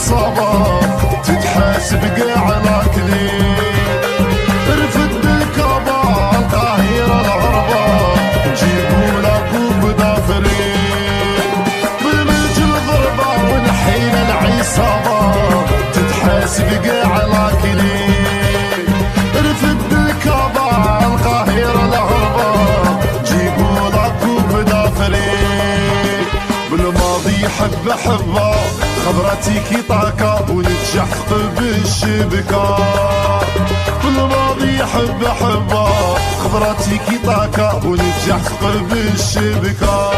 العصابة تتحاسب قاع لاكلين. رفد الكابا القاهرة الهربة جيبوا لكم دافرين. بالملج الضربة ونحيل العصابة تتحاسب قاع لاكلين. رفد الكابا القاهرة الهربة جيبوا لكم دافرين. بالماضي حبة حبة خبرتي كيطاكا ونتجحف بالشبكة. بالماضي حبة حبة خبرتي كيطاكا ونتجحف بالشبكة.